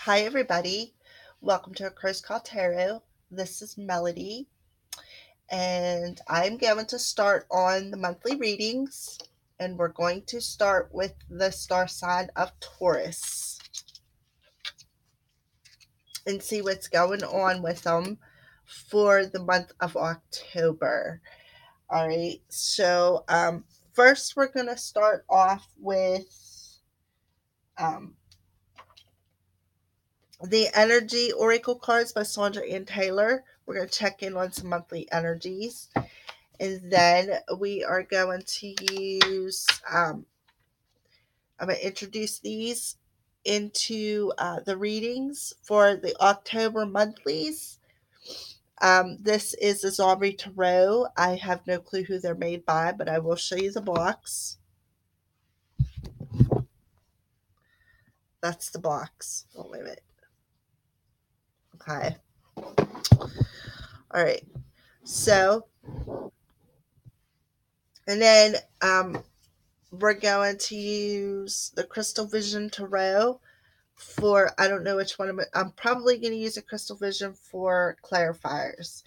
Hi, everybody. Welcome to A Cross Call Tarot. This is Melody, and I'm going to start on the monthly readings, and we're going to start with the star sign of Taurus and see what's going on with them for the month of October. All right, so first we're going to start off with the Energy Oracle cards by Sandra Ann Taylor. We're going to check in on some monthly energies. And then we are going to use, I'm going to introduce these into the readings for the October monthlies. This is a Zombie Tarot. I have no clue who they're made by, but I will show you the box. That's the box. Oh, wait a minute. Okay. All right. So, and then we're going to use the Crystal Vision Tarot for, I don't know which one, I'm probably going to use a Crystal Vision for clarifiers.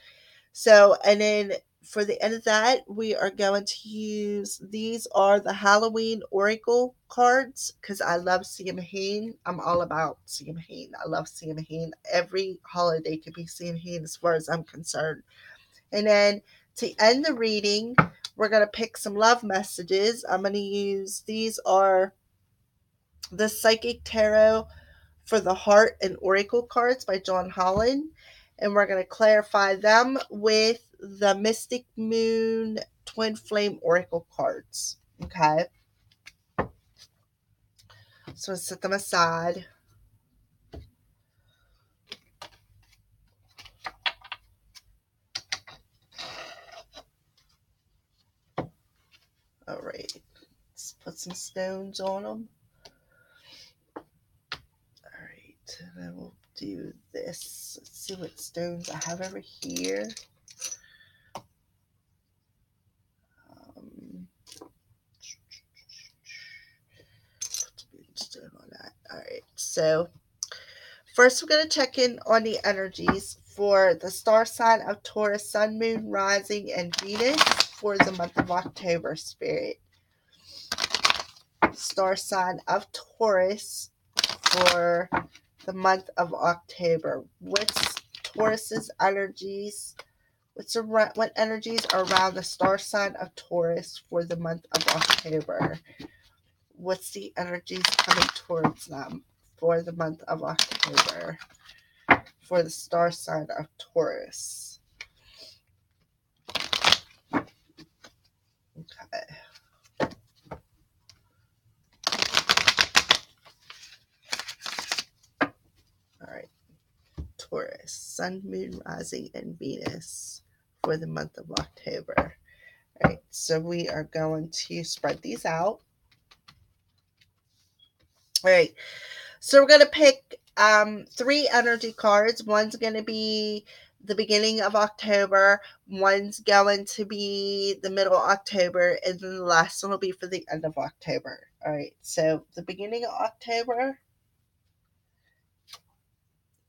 So, and then for the end of that, we are going to use, these are the Halloween Oracle cards, because I love Samhain. I'm all about Samhain. I love Samhain. Every holiday could be Samhain as far as I'm concerned. And then to end the reading, we're going to pick some love messages. I'm going to use, these are the Psychic Tarot for the Heart and Oracle cards by John Holland. And we're going to clarify them with the Mystic Moon Twin Flame Oracle cards. Okay. So set them aside. All right. Let's put some stones on them. All right. And then we'll do this. Let's see what stones I have over here. Stone on that. All right. So first, we're going to check in on the energies for the star sign of Taurus, Sun, Moon, Rising, and Venus for the month of October, Spirit. Star sign of Taurus for the month of October. What's Taurus's energies? What energies are around the star sign of Taurus for the month of October? What's the energies coming towards them for the month of October for the star sign of Taurus? Okay. All right. Taurus, Sun, Moon, Rising, and Venus for the month of October. All right. So we are going to spread these out. All right. So we're going to pick 3 energy cards. One's going to be the beginning of October. One's going to be the middle of October. And then the last one will be for the end of October. All right. So the beginning of October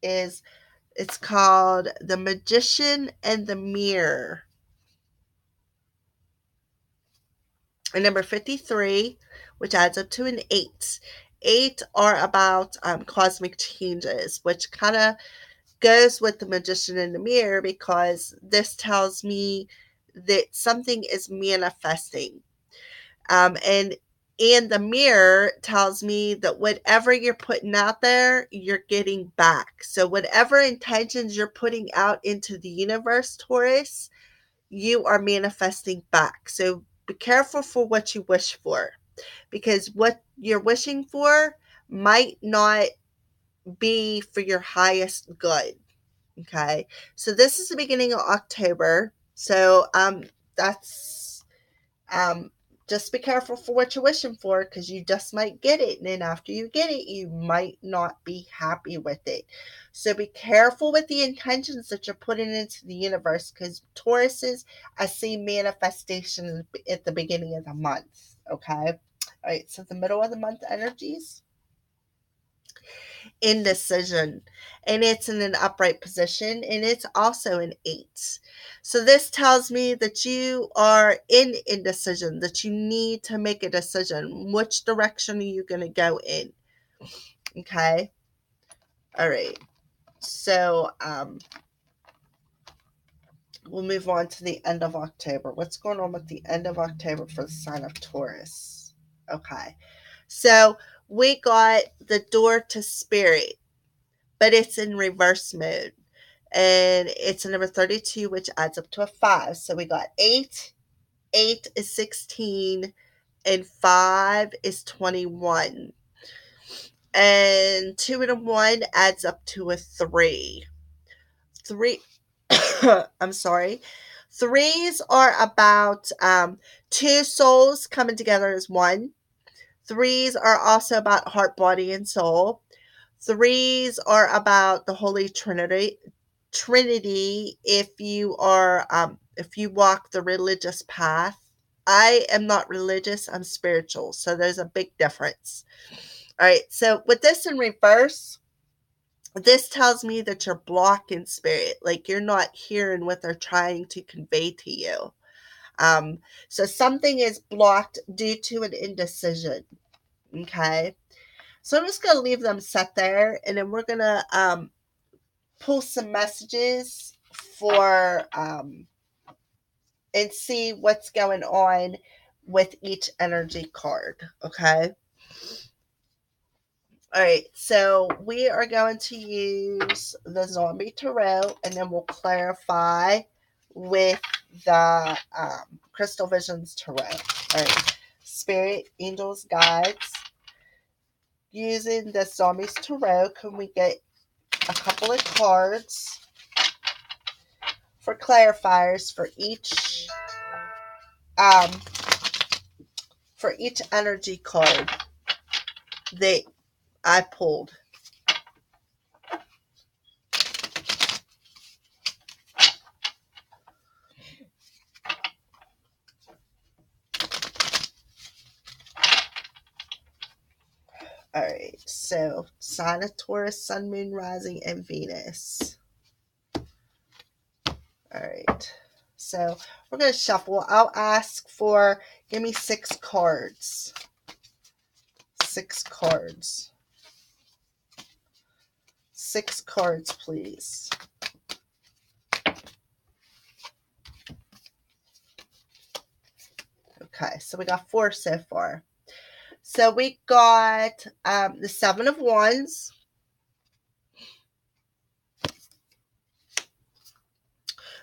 is, it's called The Magician and the Mirror. And number 53, which adds up to an 8. 8 are about cosmic changes, which kind of goes with the Magician in the Mirror, because this tells me that something is manifesting. And the mirror tells me that whatever you're putting out there, you're getting back. So whatever intentions you're putting out into the universe, Taurus, you are manifesting back. So be careful for what you wish for, because what you're wishing for might not be for your highest good. Okay. So this is the beginning of October. So that's just be careful for what you're wishing for, because you just might get it. And then after you get it, you might not be happy with it. So be careful with the intentions that you're putting into the universe, because Tauruses, I see manifestation at the beginning of the month. Okay. All right. So the middle of the month energies indecision, and it's in an upright position, and it's also an 8. So this tells me that you are in indecision, that you need to make a decision. Which direction are you going to go in? Okay. All right. So we'll move on to the end of October. What's going on with the end of October for the sign of Taurus? Okay. So we got the door to spirit, but it's in reverse mode. And it's a number 32, which adds up to a 5. So we got 8. 8 is 16. And 5 is 21. And 2 and a 1 adds up to a 3. 3, I'm sorry. 3s are about two souls coming together as one. 3s are also about heart, body, and soul. 3s are about the Holy Trinity. If you walk the religious path. I am not religious, I'm spiritual. So there's a big difference. All right. So with this in reverse, this tells me that you're blocking spirit, like you're not hearing what they're trying to convey to you. So something is blocked due to an indecision. Okay. So I'm just going to leave them set there, and then we're going to pull some messages for and see what's going on with each energy card. Okay. All right, so we are going to use the Zombie Tarot, and then we'll clarify with the Crystal Visions Tarot. All right, Spirit, Angels, Guides. Using the Zombies Tarot, can we get a couple of cards for clarifiers for each energy card that I pulled? All right, so sign of Taurus, Sun, Moon, Rising, and Venus. All right, so we're going to shuffle. I'll ask for, give me 6 cards. 6 cards. 6 cards, please. Okay, so we got 4 so far. So we got the 7 of Wands,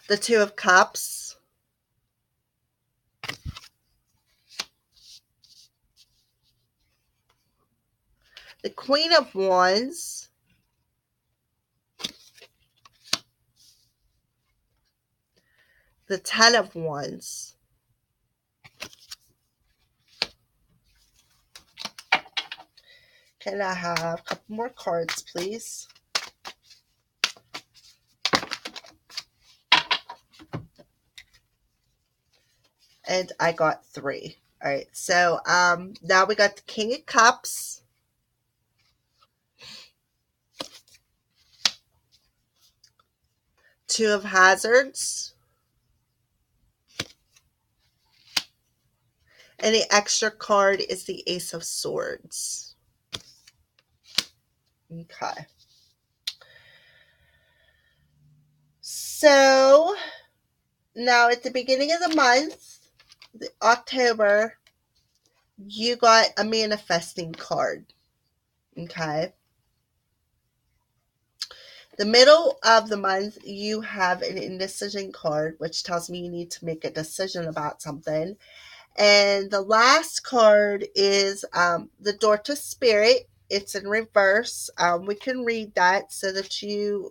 the 2 of Cups, the Queen of Wands, the 10 of Wands, can I have a couple more cards, please? And I got 3. All right, so now we got the King of Cups, Two of Hazards, and the extra card is the Ace of Swords. Okay. So now at the beginning of the month, October, you got a manifesting card. Okay. The middle of the month, you have an indecision card, which tells me you need to make a decision about something. And the last card is the Door to Spirit. It's in reverse. We can read that so that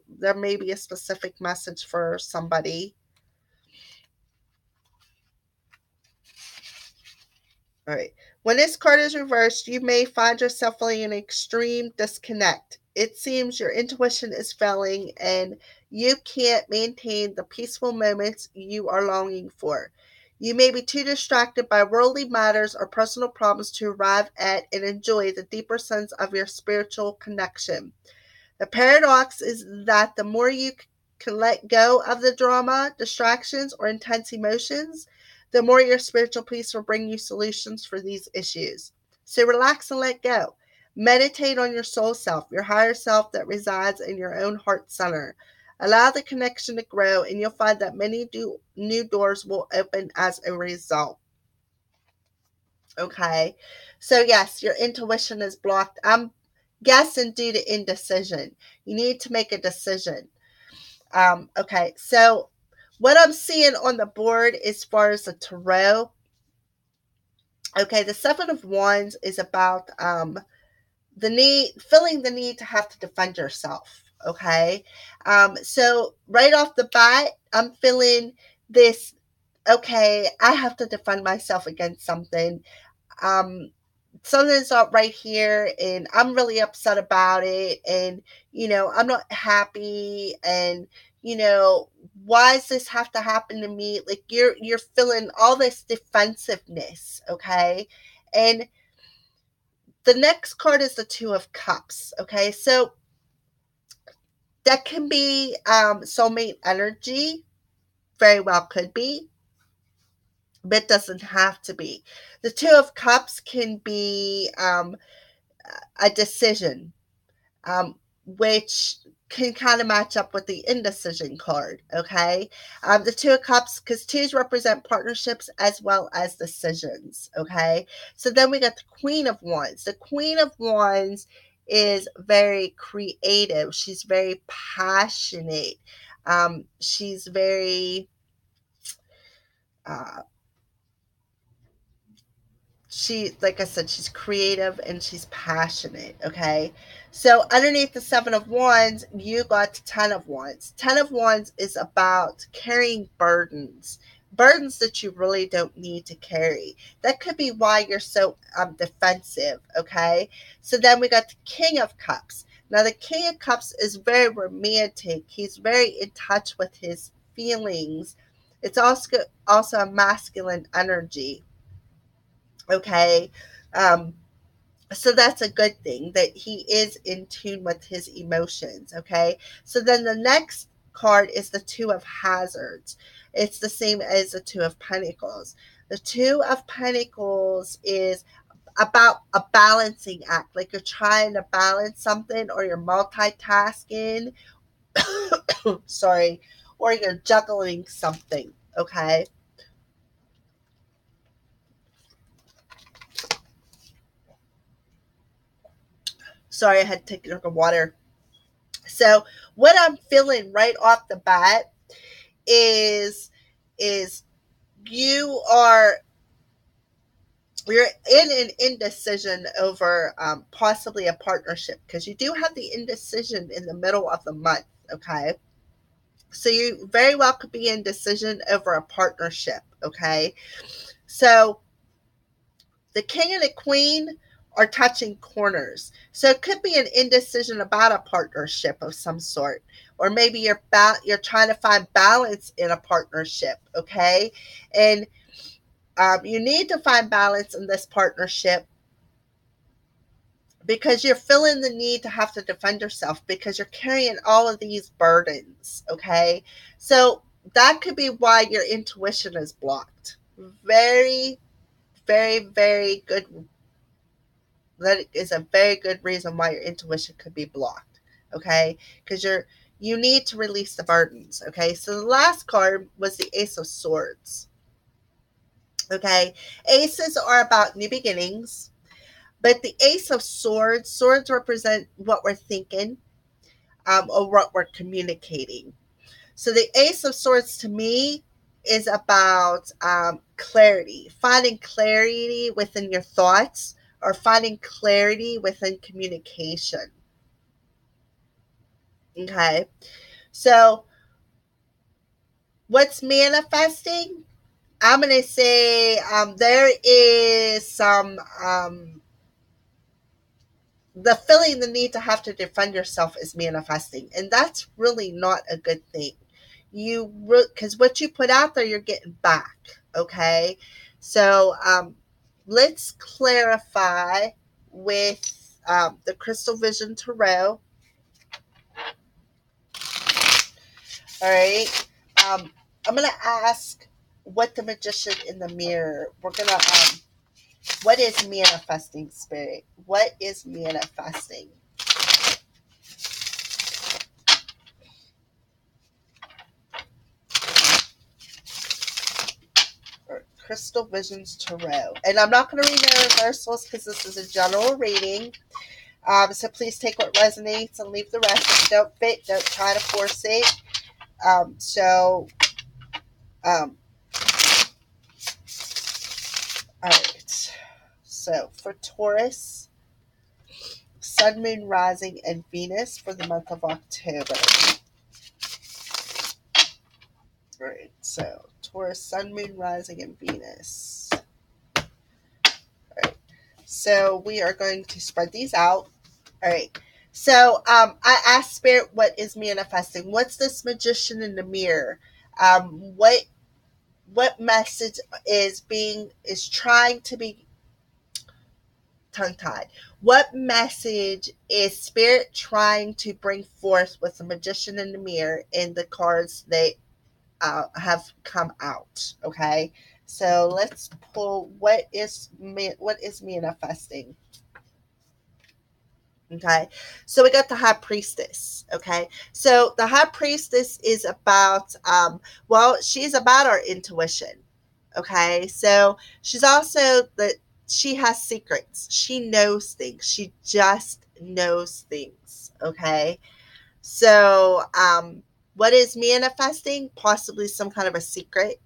there may be a specific message for somebody. All right. When this card is reversed, you may find yourself feeling an extreme disconnect. It seems your intuition is failing and you can't maintain the peaceful moments you are longing for. You may be too distracted by worldly matters or personal problems to arrive at and enjoy the deeper sense of your spiritual connection. The paradox is that the more you can let go of the drama, distractions, or intense emotions, the more your spiritual peace will bring you solutions for these issues. So relax and let go. Meditate on your soul self, your higher self that resides in your own heart center. Allow the connection to grow, and you'll find that many new doors will open as a result. Okay. So, yes, your intuition is blocked. I'm guessing due to indecision. You need to make a decision. Okay. So, what I'm seeing on the board as far as the tarot, okay, the Seven of Wands is about feeling the need to have to defend yourself. Okay. So, right off the bat, I'm feeling this, okay, I have to defend myself against something. Um, Something's up right here and I'm really upset about it, and I'm not happy, and why does this have to happen to me? Like you're feeling all this defensiveness. Okay. And the next card is the Two of Cups. Okay. So that can be soulmate energy, very well could be, but doesn't have to be. The Two of Cups can be a decision, which can kind of match up with the indecision card. Okay. The Two of Cups, because twos represent partnerships as well as decisions. Okay. So then we got the Queen of Wands. The Queen of Wands is very creative. She's very passionate. She's very, uh, like I said, she's creative and she's passionate. Okay. So underneath the Seven of Wands, you got Ten of Wands. Ten of Wands is about carrying burdens that you really don't need to carry. That could be why you're so defensive. Okay. So then we got the King of Cups. Now the King of Cups is very romantic. He's very in touch with his feelings. It's also a masculine energy. Okay. Um, so that's a good thing that he is in tune with his emotions. Okay. So then the next card is the Two of Hazards. It's the same as the Two of Pentacles. The Two of Pentacles is about a balancing act, like you're trying to balance something, or you're multitasking. Sorry, or you're juggling something. Okay. Sorry, I had to take a drink of water. So what I'm feeling right off the bat is you are you're in an indecision over possibly a partnership, because you do have the indecision in the middle of the month. Okay. So you very well could be in decision over a partnership. Okay. So the King and the Queen are touching corners. So it could be an indecision about a partnership of some sort, or maybe you're trying to find balance in a partnership. Okay. And you need to find balance in this partnership because you're feeling the need to have to defend yourself because you're carrying all of these burdens. Okay. So that could be why your intuition is blocked. Very, very, very good. That is a very good reason why your intuition could be blocked. Okay. Because you need to release the burdens. Okay. So the last card was the Ace of Swords. Okay. Aces are about new beginnings. But the Ace of swords represent what we're thinking, or what we're communicating. So the Ace of Swords to me is about clarity, finding clarity within your thoughts, or finding clarity within communication. Okay. So what's manifesting? I'm going to say there is some the feeling the need to have to defend yourself is manifesting, and that's really not a good thing. Because what you put out there, you're getting back. Okay, so let's clarify with the Crystal Vision Tarot. All right, I'm gonna ask what the Magician in the Mirror. We're gonna what is manifesting, Spirit? What is manifesting? Crystal Visions Tarot. And I'm not going to read the reversals because this is a general reading. So please take what resonates and leave the rest. If you don't fit, don't try to force it. Um, all right. So for Taurus, Sun, Moon, Rising, and Venus for the month of October. All right. So Taurus, Sun, Moon, Rising, and Venus. All right. So we are going to spread these out. All right. So I asked Spirit, what is manifesting? What's this Magician in the Mirror? What message is trying to be tongue tied? What message is Spirit trying to bring forth with the Magician in the Mirror in the cards they have come out? Okay. So let's pull what is manifesting. Okay, so we got the High Priestess. Okay, so the High Priestess is about, she's about our intuition. Okay, so she's also she has secrets. She knows things. She just knows things. Okay, so what is manifesting? Possibly some kind of a secret.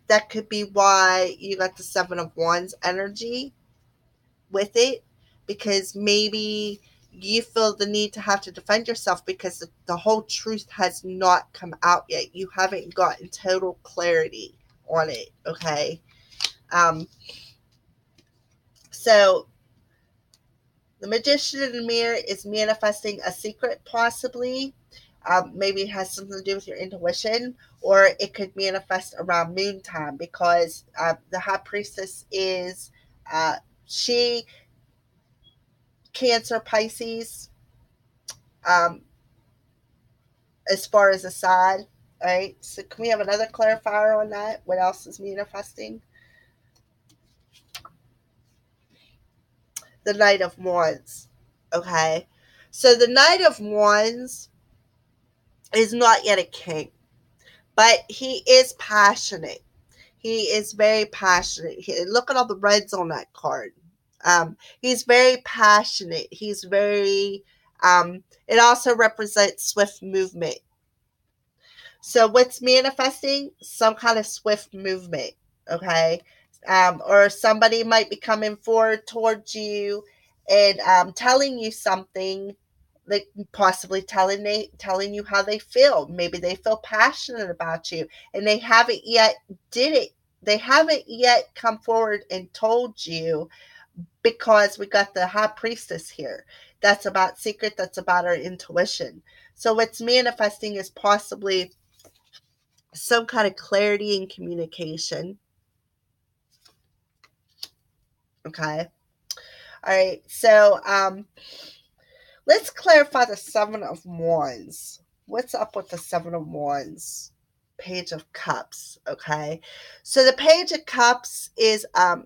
That could be why you got the Seven of Wands energy with it, because maybe you feel the need to have to defend yourself because the whole truth has not come out yet. You haven't gotten total clarity on it. Okay. So the Magician in the Mirror is manifesting a secret, possibly. Maybe it has something to do with your intuition, or it could manifest around moon time, because the High Priestess is she Cancer, Pisces, um, as far as a side. All right. So can we have another clarifier on that? What else is manifesting? The Knight of Wands. Okay. So the Knight of Wands is not yet a king, but he is passionate. He is very passionate. Look at all the reds on that card. He's very passionate. He's very, it also represents swift movement. So what's manifesting? Some kind of swift movement, okay? Or somebody might be coming forward towards you and telling you something, like possibly telling you how they feel. Maybe they feel passionate about you and they haven't yet did it. They haven't yet come forward and told you, because we got the High Priestess here. That's about secret. That's about our intuition. So what's manifesting is possibly some kind of clarity in communication. Okay. All right. So let's clarify the Seven of Wands. What's up with the Seven of Wands? Page of Cups. Okay. So the Page of Cups is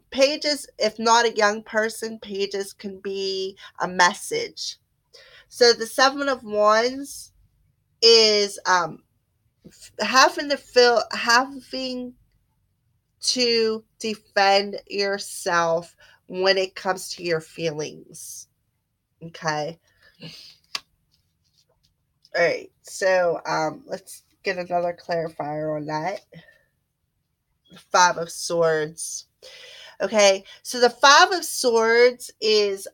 pages, if not a young person, pages can be a message. So the Seven of Wands is having to defend yourself when it comes to your feelings. Okay. All right. So let's get another clarifier on that. The Five of Swords. Okay. So the Five of Swords is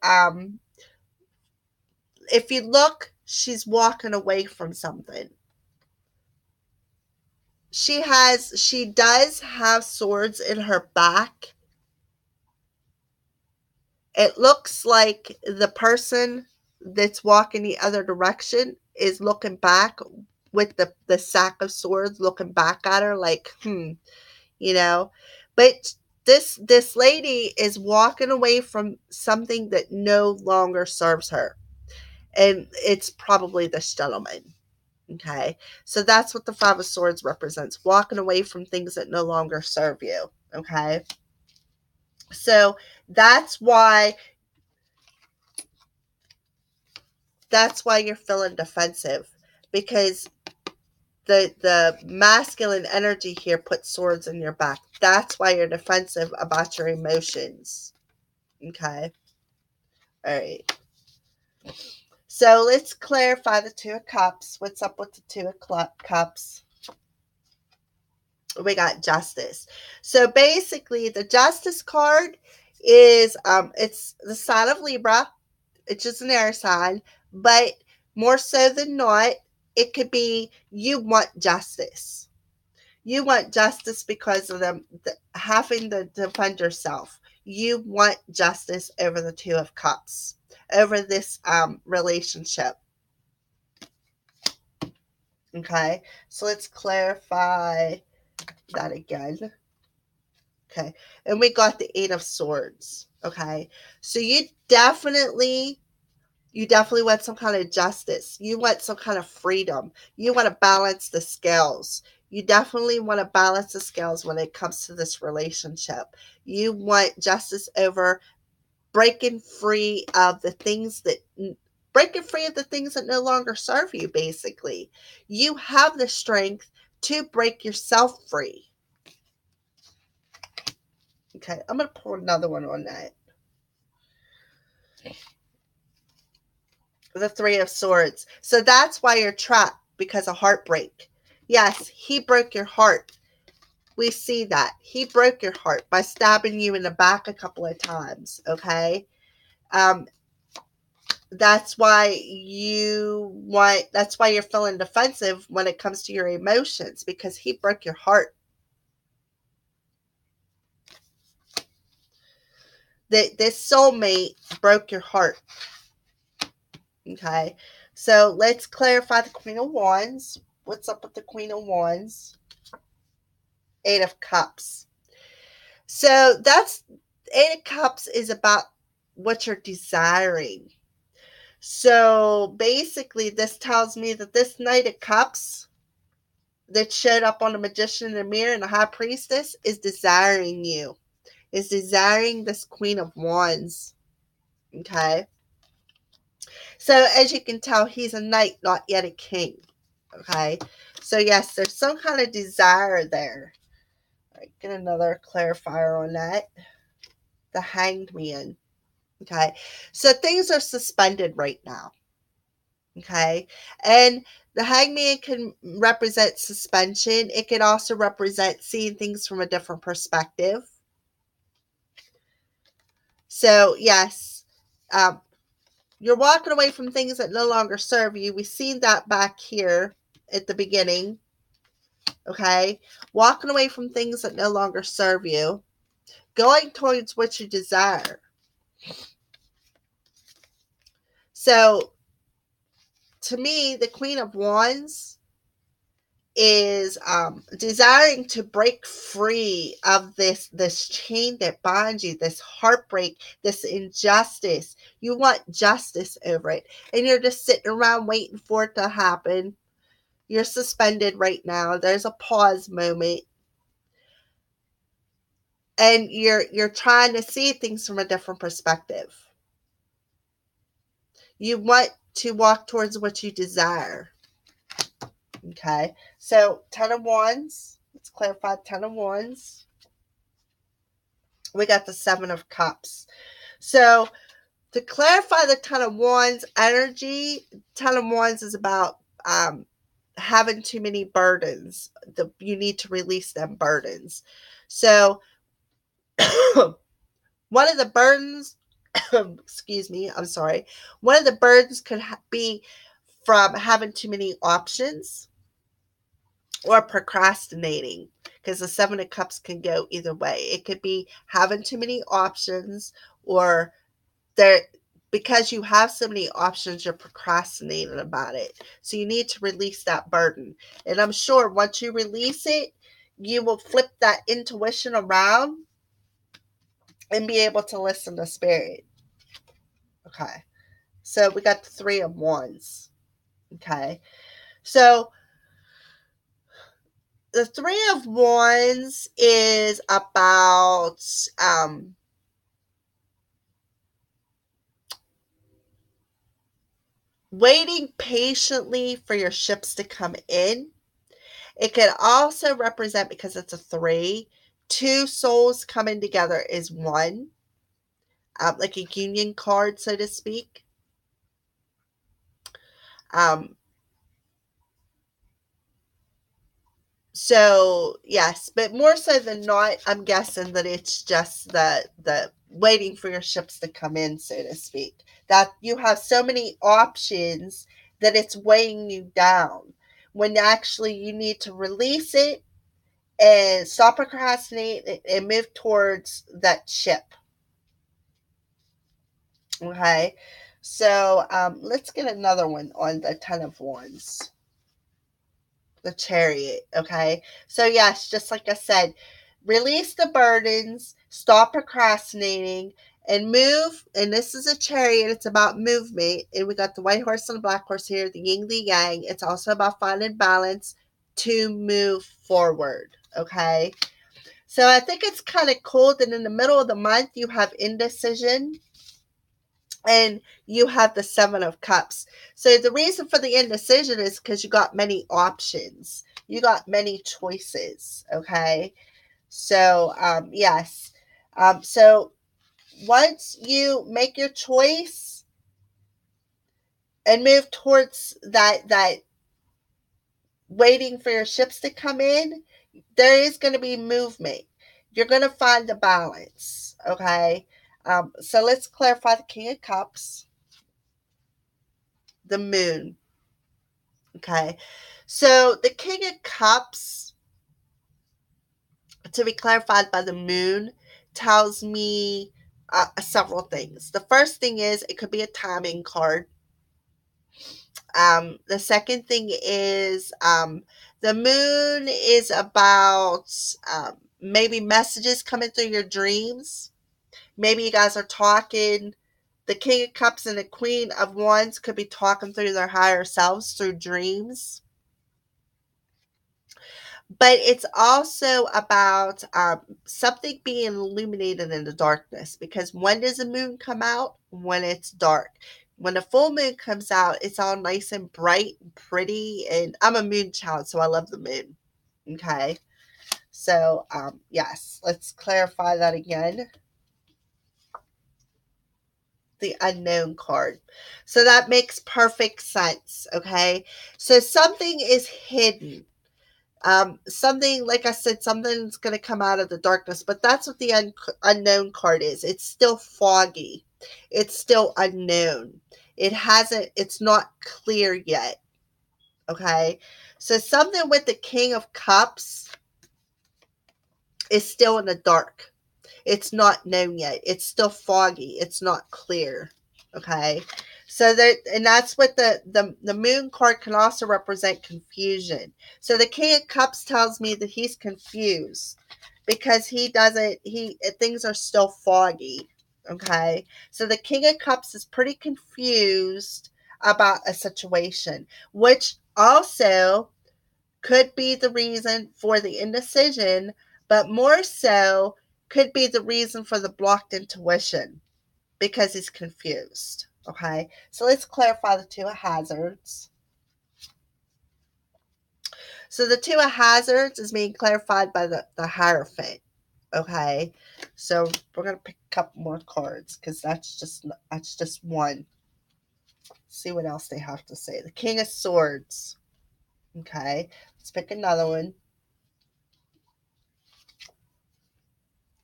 if you look, she's walking away from something. She does have swords in her back. It looks like the person that's walking the other direction is looking back with the sack of swords, looking back at her like, you know. But this lady is walking away from something that no longer serves her. And it's probably this gentleman. Okay. So that's what the Five of Swords represents. Walking away from things that no longer serve you. Okay. So that's why you're feeling defensive, because the masculine energy here puts swords in your back. That's why you're defensive about your emotions. Okay. All right. So let's clarify the Two of Cups. What's up with the Two of Cups? We got Justice. So basically, the Justice card is it's the sign of Libra. It's just an air sign, but more so than not, it could be you want justice. You want justice because of having to defend yourself. You want justice over the Two of Cups, over this relationship. Okay, so let's clarify that again. Okay, and we got the Eight of Swords. Okay, so you definitely want some kind of justice. You want some kind of freedom. You want to balance the scales. You definitely want to balance the scales when it comes to this relationship. You want justice over breaking free of the things that no longer serve you, basically. You have the strength to break yourself free. Okay, I'm going to pull another one on that. The Three of Swords. So that's why you're trapped, because of heartbreak. Yes, he broke your heart. We see that. He broke your heart by stabbing you in the back a couple of times, okay? That's why you're feeling defensive when it comes to your emotions, because he broke your heart. This soulmate broke your heart. Okay, so let's clarify the Queen of Wands. What's up with the Queen of Wands? Eight of Cups. So that's Eight of Cups is about what you're desiring. So basically, this tells me that this Knight of Cups that showed up on the Magician in the Mirror and the High Priestess is desiring you. Is desiring this Queen of Wands. Okay. So as you can tell, he's a knight, not yet a king. Okay. So yes, there's some kind of desire there. All right, get another clarifier on that. The Hanged Man. Okay. So things are suspended right now. Okay. And the hangman can represent suspension. It can also represent seeing things from a different perspective. So, yes, you're walking away from things that no longer serve you. We've seen that back here at the beginning. Okay. Walking away from things that no longer serve you. Going towards what you desire. So, to me, the Queen of Wands is desiring to break free of this chain that binds you, this heartbreak, this injustice. You want justice over it, and you're just sitting around waiting for it to happen. You're suspended right now. There's a pause moment, and you're trying to see things from a different perspective. You want to walk towards what you desire. Okay, so Ten of Wands. Let's clarify Ten of Wands. We got the Seven of Cups. So to clarify the Ten of Wands energy, Ten of Wands is about having too many burdens. You need to release them burdens. So one of the burdens, excuse me, I'm sorry. One of the burdens could be from having too many options or procrastinating, because the Seven of Cups can go either way. It could be having too many options, or there, because you have so many options, you're procrastinating about it. So you need to release that burden. And I'm sure once you release it, you will flip that intuition around and be able to listen to spirit. Okay. So we got the 3 of Wands. Okay. So the 3 of Wands is about waiting patiently for your ships to come in. It could also represent, because it's a 3, 2 souls coming together is one, like a union card, so to speak. So yes, but more so than not, I'm guessing that it's just the waiting for your ships to come in, so to speak. That you have so many options that it's weighing you down, when actually you need to release it and stop procrastinating and move towards that ship. Okay, so let's get another one on the 10 of Wands. The Chariot. Okay, so yes, just like I said, release the burdens, stop procrastinating, and move. And this is a Chariot, it's about movement. And we got the white horse and the black horse here, the yin, the yang. It's also about finding balance to move forward. Okay, so I think it's kind of cool that in the middle of the month you have indecision and you have the 7 of Cups. So the reason for the indecision is because you got many options. You got many choices. Okay. So, yes. So once you make your choice and move towards that waiting for your ships to come in, there is going to be movement. You're going to find the balance. Okay. So let's clarify the King of Cups, the Moon. Okay. So the King of Cups, to be clarified by the Moon, tells me several things. The first thing is it could be a timing card. The second thing is the Moon is about maybe messages coming through your dreams. Maybe you guys are talking. The King of Cups and the Queen of Wands could be talking through their higher selves through dreams. But it's also about something being illuminated in the darkness, because when does the moon come out? When it's dark. When the full moon comes out, it's all nice and bright and pretty, and I'm a moon child, so I love the moon. Okay, so yes, let's clarify that again. The Unknown card, so that makes perfect sense. Okay, so something is hidden. Something, like I said, something's going to come out of the darkness, but that's what the unknown card is. It's still foggy. It's still unknown. It's not clear yet. Okay. So something with the King of Cups is still in the dark. It's not known yet. It's still foggy. It's not clear. Okay. So that's what the moon card can also represent, confusion. So the King of Cups tells me that he's confused because things are still foggy. Okay. So the King of Cups is pretty confused about a situation, which also could be the reason for the indecision, but more so could be the reason for the blocked intuition, because he's confused. Okay, so let's clarify the 2 of Hazards. So the 2 of Hazards is being clarified by the Hierophant. Okay, so we're gonna pick a couple more cards because that's just one. Let's see what else they have to say. The King of Swords. Okay, let's pick another one.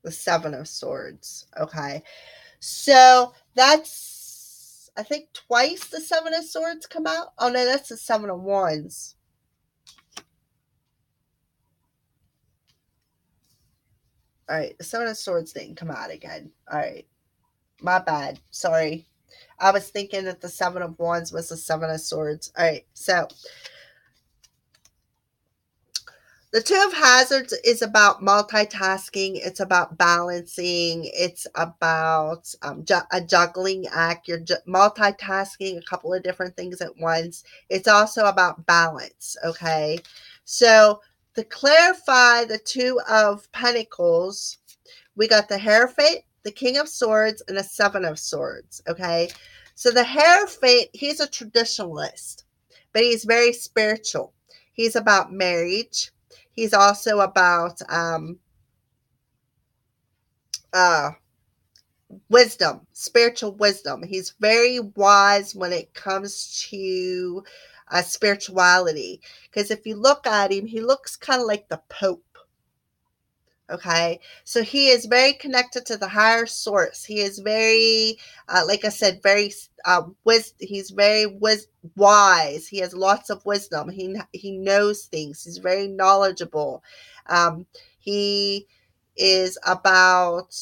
The 7 of Swords. Okay, so that's, I think, twice the 7 of Swords come out. Oh no, that's the 7 of Wands. All right, the 7 of Swords didn't come out again. All right, my bad. Sorry. I was thinking that the 7 of Wands was the 7 of Swords. All right, so The Two of Hazards is about multitasking. It's about balancing. It's about a juggling act. You're multitasking a couple of different things at once. It's also about balance, okay? So to clarify the Two of Pentacles, we got the Hierophant, the King of Swords, and the Seven of Swords, okay? So the Hierophant, he's a traditionalist, but he's very spiritual. He's about marriage. He's also about uh, wisdom, spiritual wisdom. He's very wise when it comes to spirituality. Because if you look at him, he looks kind of like the Pope. Okay, so he is very connected to the higher source. He is very, like I said, very he's very wise. He has lots of wisdom. He knows things. He's very knowledgeable. He is about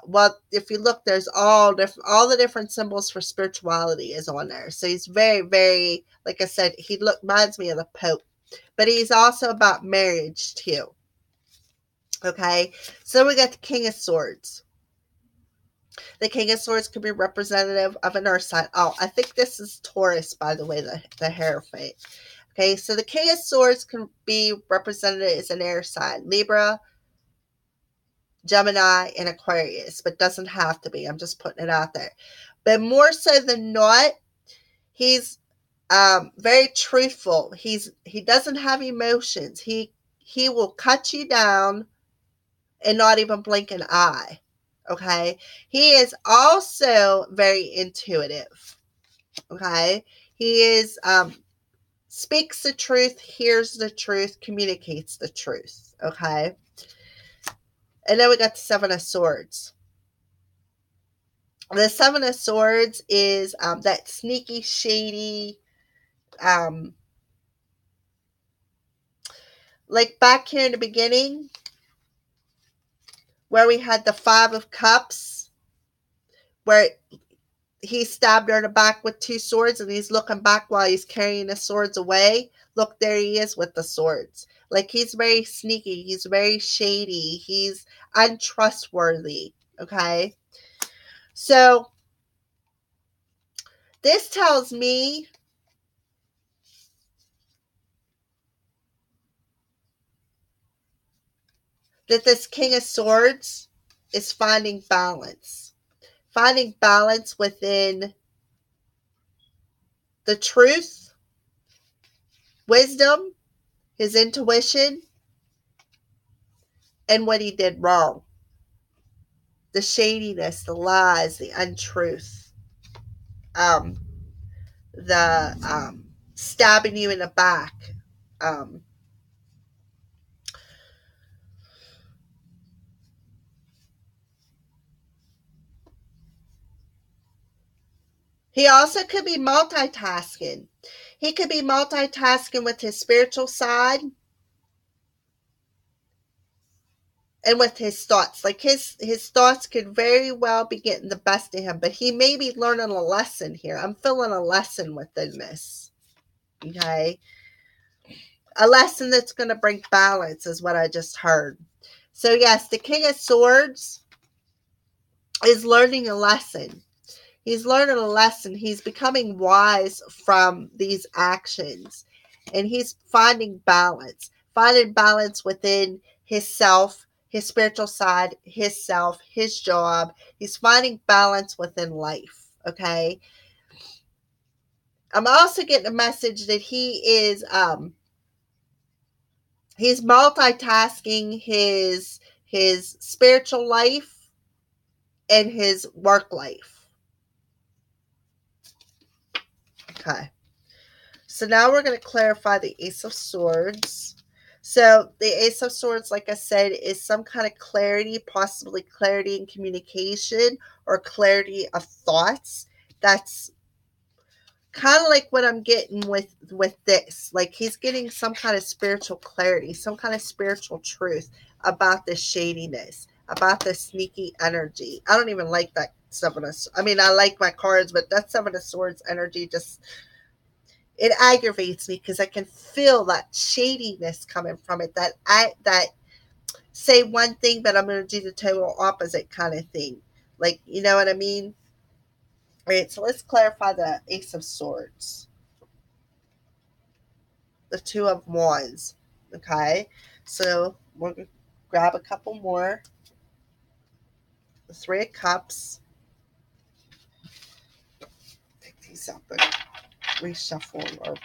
well, if you look, there's all the different symbols for spirituality is on there. So he's very, very, like I said, reminds me of the Pope, but he's also about marriage too. Okay, so we got the King of Swords. The King of Swords could be representative of an earth sign. Oh, I think this is Taurus, by the way, the Hierophant. Okay, so the King of Swords can be represented as an air sign. Libra, Gemini, and Aquarius, but doesn't have to be. I'm just putting it out there. But more so than not, he's very truthful. He doesn't have emotions. He will cut you down and not even blink an eye. Okay. He is also very intuitive. Okay. He is speaks the truth, hears the truth, communicates the truth. Okay. And then we got the Seven of Swords. The Seven of Swords is that sneaky, shady, like back here in the beginning, where we had the Five of Cups, where he stabbed her in the back with two swords and he's looking back while he's carrying the swords away. Look, there he is with the swords. Like, he's very sneaky. He's very shady. He's untrustworthy. Okay. So this tells me that this King of Swords is finding balance. Finding balance within the truth, wisdom, his intuition, and what he did wrong. The shadiness, the lies, the untruth, the stabbing you in the back. He also could be multitasking. He could be multitasking with his spiritual side and with his thoughts. Like, his thoughts could very well be getting the best of him, but he may be learning a lesson here. I'm feeling a lesson within this. Okay? A lesson that's going to bring balance is what I just heard. So yes, the King of Swords is learning a lesson. He's learning a lesson. He's becoming wise from these actions. And he's finding balance within his self, his spiritual side, his self, his job. He's finding balance within life. Okay. I'm also getting a message that he is he's multitasking his spiritual life and his work life. Okay. So now we're going to clarify the Ace of Swords. So the Ace of Swords, like I said, is some kind of clarity, possibly clarity in communication or clarity of thoughts. That's kind of like what I'm getting with this. Like, he's getting some kind of spiritual clarity, some kind of spiritual truth about this shadiness, about this sneaky energy. I don't even like that Seven of, I mean, I like my cards, but that Seven of Swords energy just, It aggravates me because I can feel that shadiness coming from it. That say one thing, but I'm going to do the total opposite kind of thing. Like, you know what I mean? All right, so let's clarify the Ace of Swords, the Two of Wands. Okay, so we're going to grab a couple more. The Three of Cups. Take these up and reshuffle or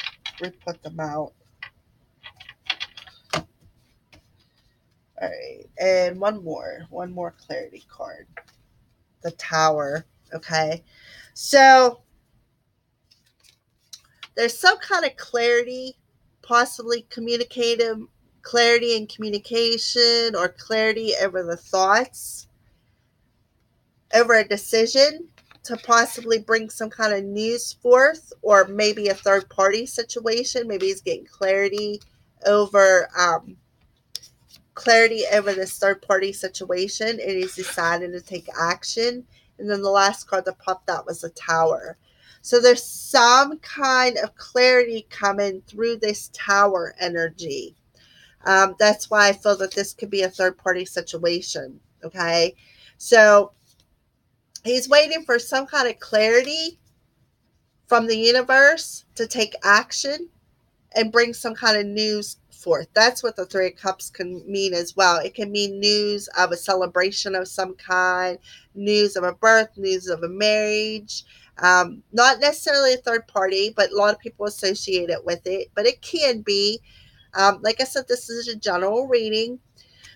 re-put them out. All right, and one more clarity card. The Tower. Okay, so there's some kind of clarity, possibly communicative clarity in communication, or clarity over the thoughts, over a decision to possibly bring some kind of news forth, or maybe a third party situation. Maybe he's getting over clarity over this third party situation, and he's decided to take action. And then the last card that popped out was the Tower. So there's some kind of clarity coming through this Tower energy. That's why I feel that this could be a third party situation. Okay. So he's waiting for some kind of clarity from the universe to take action and bring some kind of news forth. That's what the Three of Cups can mean as well. It can mean news of a celebration of some kind, news of a birth, news of a marriage. Not necessarily a third party, but a lot of people associate it with it. But it can be. Like I said, this is a general reading.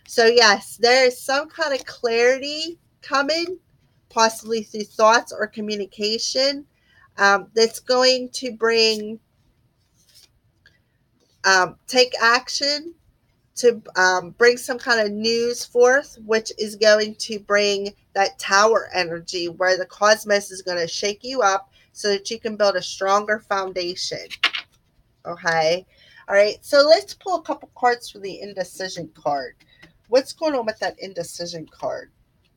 So yes, there is some kind of clarity coming, possibly through thoughts or communication, that's going to take action to bring some kind of news forth, which is going to bring that Tower energy where the cosmos is going to shake you up so that you can build a stronger foundation. Okay. All right. So let's pull a couple cards for the indecision card. What's going on with that indecision card?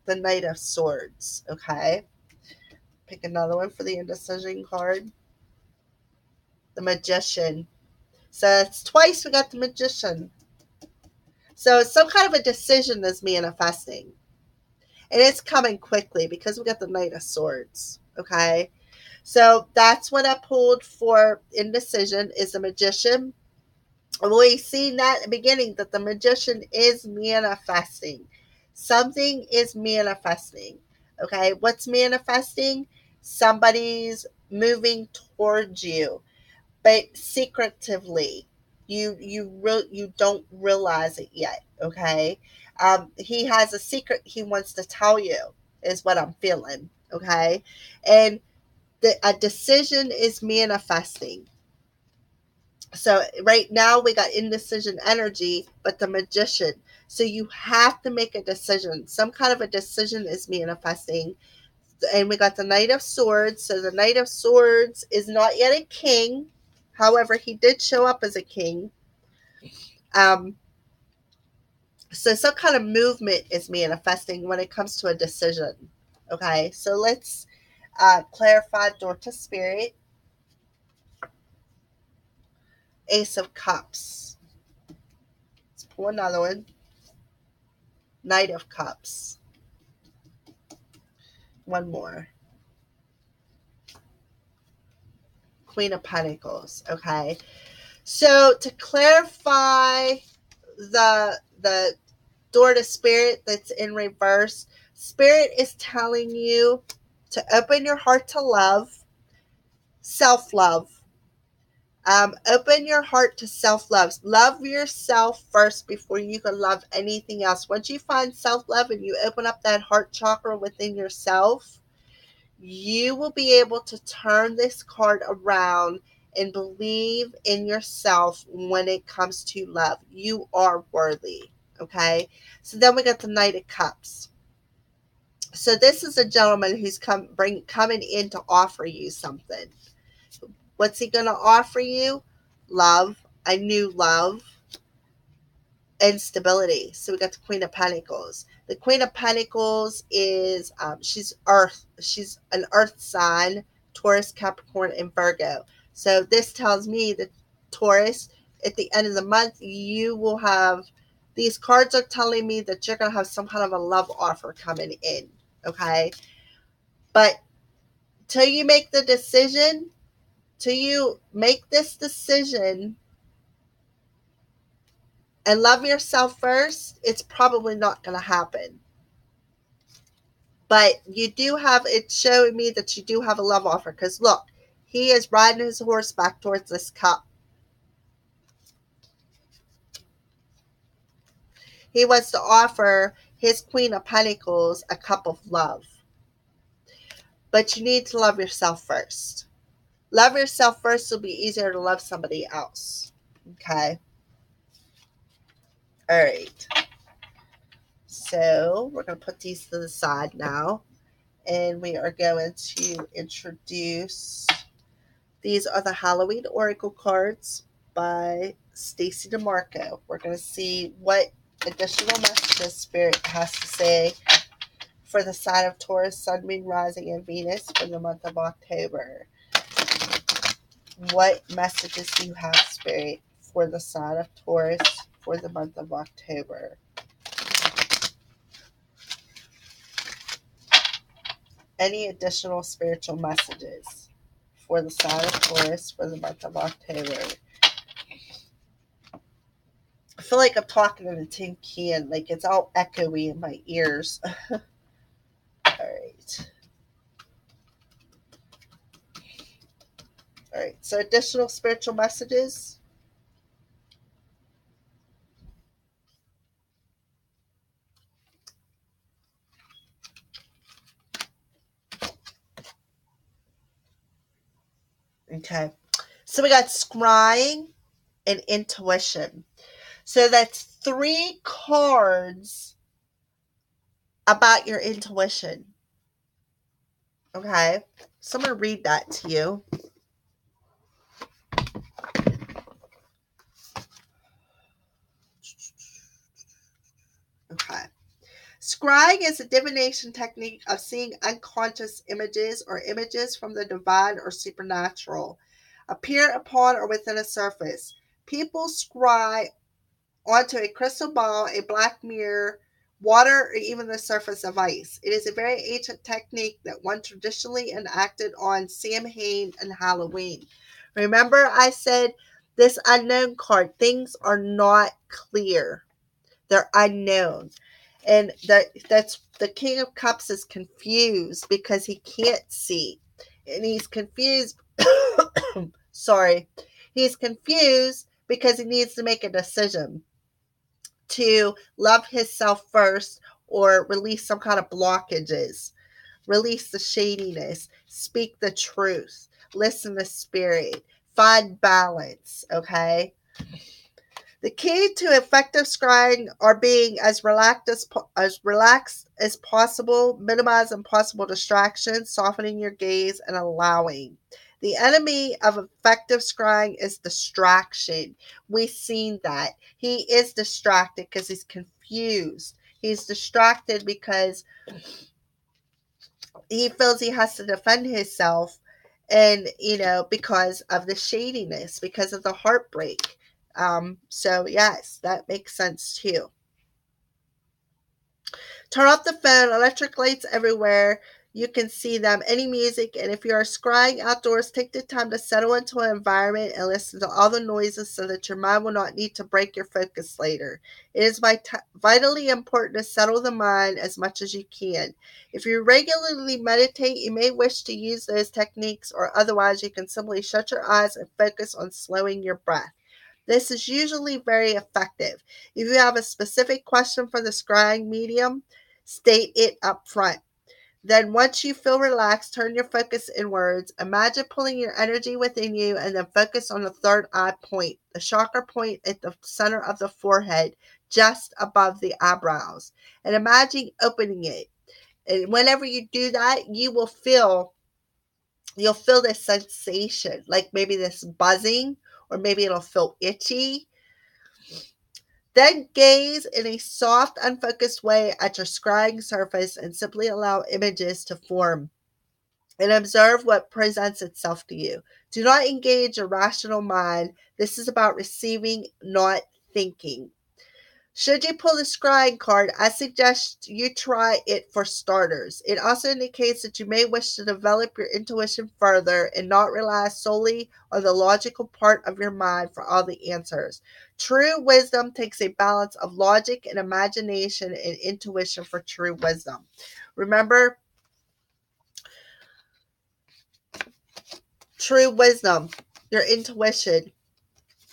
The Knight of Swords. Okay. Pick another one for the indecision card. The Magician. So it's twice we got the Magician. So some kind of a decision is manifesting. And it's coming quickly because we got the Knight of Swords. Okay. So that's what I pulled for indecision is the Magician. We seen that at the beginning that the Magician is manifesting. Something is manifesting. Okay. What's manifesting? Somebody's moving towards you, but secretively. You don't realize it yet. Okay. He has a secret he wants to tell you is what I'm feeling. Okay. And a decision is manifesting. So right now we got indecision energy, but the Magician. So you have to make a decision. Some kind of a decision is manifesting. And we got the Knight of Swords. So the Knight of Swords is not yet a king. However, he did show up as a king. So some kind of movement is manifesting when it comes to a decision. Okay, so let's clarify door to spirit. Ace of Cups. Let's pull another one. Knight of Cups. One more. Queen of Pentacles. Okay. So to clarify the door to spirit that's in reverse, spirit is telling you to open your heart to love, self-love. Open your heart to self-love. Love yourself first before you can love anything else. Once you find self-love and you open up that heart chakra within yourself, you will be able to turn this card around and believe in yourself when it comes to love. You are worthy. Okay. So then we got the Knight of Cups. So this is a gentleman who's coming in to offer you something. What's he going to offer you? Love, a new love, and stability. So we got the Queen of Pentacles. The Queen of Pentacles she's earth. She's an earth sign, Taurus, Capricorn, and Virgo. So this tells me that Taurus, at the end of the month, you will have, these cards are telling me that you're going to have some kind of a love offer coming in. Okay. But till you make the decision, till you make this decision and love yourself first, it's probably not going to happen. But you do have, it's showing me that you do have a love offer. Because look, he is riding his horse back towards this cup. He wants to offer his Queen of Pentacles a cup of love. But you need to love yourself first. Love yourself first, will be easier to love somebody else. Okay. All right. So we're going to put these to the side now. And we are going to introduce, these are the Halloween Oracle cards by Stacey DeMarco. We're going to see what additional messages Spirit has to say for the sign of Taurus, Sun, Moon, Rising, and Venus for the month of October. What messages do you have, Spirit, for the sign of Taurus for the month of October? Any additional spiritual messages for the sign of Taurus for the month of October? I feel like I'm talking in a tin can, like it's all echoey in my ears. All right. All right. So additional spiritual messages. Okay. So we got scrying and intuition. So that's 3 cards about your intuition. Okay. So I'm going to read that to you. Okay. Scrying is a divination technique of seeing unconscious images or images from the divine or supernatural appear upon or within a surface. People scry onto a crystal ball, a black mirror, water, or even the surface of ice. It is a very ancient technique that one traditionally enacted on Samhain and Halloween. Remember, I said this unknown card, things are not clear. They're unknown. And that's the King of Cups is confused because he can't see. And he's confused. Sorry. He's confused because he needs to make a decision to love himself first or release some kind of blockages, release the shadiness, speak the truth, listen to spirit, find balance, okay? The key to effective scrying are being as relaxed as possible, minimizing possible distractions, softening your gaze, and allowing. The enemy of effective scrying is distraction. We've seen that. He is distracted because he's confused. He's distracted because he feels he has to defend himself, and because of the shadiness, because of the heartbreak. So yes, that makes sense too. Turn off the phone, electric lights everywhere. You can see them, any music, and if you are scrying outdoors, take the time to settle into an environment and listen to all the noises so that your mind will not need to break your focus later. It is vitally important to settle the mind as much as you can. If you regularly meditate, you may wish to use those techniques, or otherwise you can simply shut your eyes and focus on slowing your breath. This is usually very effective. If you have a specific question for the scrying medium, state it up front. Then once you feel relaxed, turn your focus inwards. Imagine pulling your energy within you and then focus on the third eye point, the chakra point at the center of the forehead, just above the eyebrows. And imagine opening it. And whenever you do that, you'll feel this sensation, like maybe this buzzing, or maybe it'll feel itchy. Then gaze in a soft, unfocused way at your scrying surface and simply allow images to form and observe what presents itself to you. Do not engage a rational mind. This is about receiving, not thinking. Should you pull the scrying card, I suggest you try it for starters. It also indicates that you may wish to develop your intuition further and not rely solely on the logical part of your mind for all the answers. True wisdom takes a balance of logic and imagination and intuition for true wisdom. Remember, true wisdom, your intuition,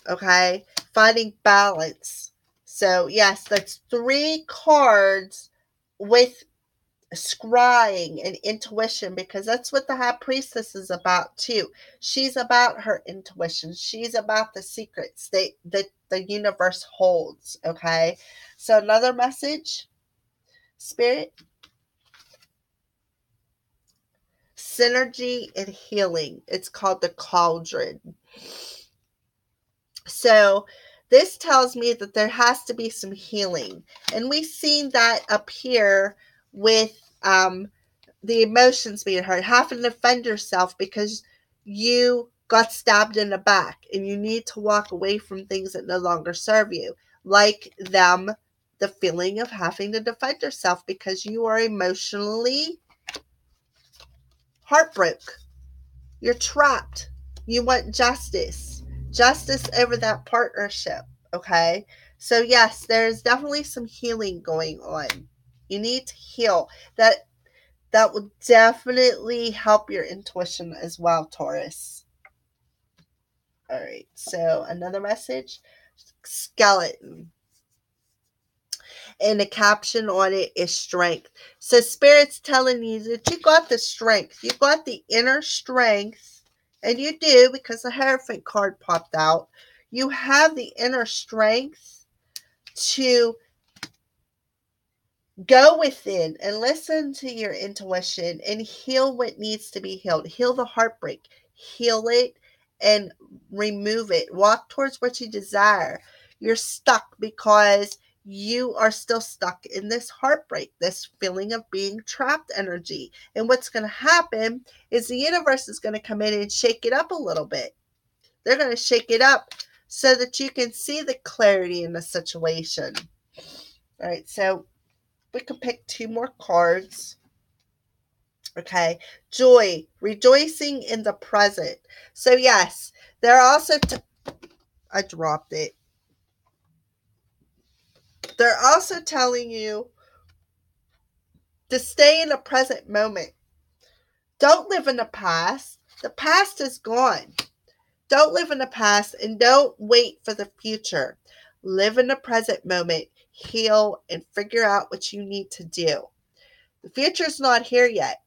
okay? Finding balance. So, yes, that's 3 cards with scrying and intuition, because that's what the High Priestess is about too. She's about her intuition. She's about the secrets that the universe holds, okay? So, another message, Spirit, synergy and healing. It's called the cauldron. So this tells me that there has to be some healing. And we've seen that up here with the emotions being hurt, having to defend yourself because you got stabbed in the back and you need to walk away from things that no longer serve you. Like the feeling of having to defend yourself because you are emotionally heartbroken. You're trapped. You want justice. Justice over that partnership. Okay? So yes, there's definitely some healing going on. You need to heal. That will definitely help your intuition as well, Taurus. Alright, so another message. Skeleton. And the caption on it is strength. So Spirit's telling you that you got the strength. You got the inner strength. And you do, because the Hierophant card popped out. You have the inner strength to go within and listen to your intuition and heal what needs to be healed. Heal the heartbreak. Heal it and remove it. Walk towards what you desire. You're stuck because you are still stuck in this heartbreak, this feeling of being trapped energy. And what's going to happen is the universe is going to come in and shake it up a little bit. They're going to shake it up so that you can see the clarity in the situation. All right, so we can pick 2 more cards. Okay, joy, rejoicing in the present. So yes, they're also I dropped it. They're also telling you to stay in the present moment. Don't live in the past. The past is gone. Don't live in the past and don't wait for the future. Live in the present moment. Heal and figure out what you need to do. The future's not here yet.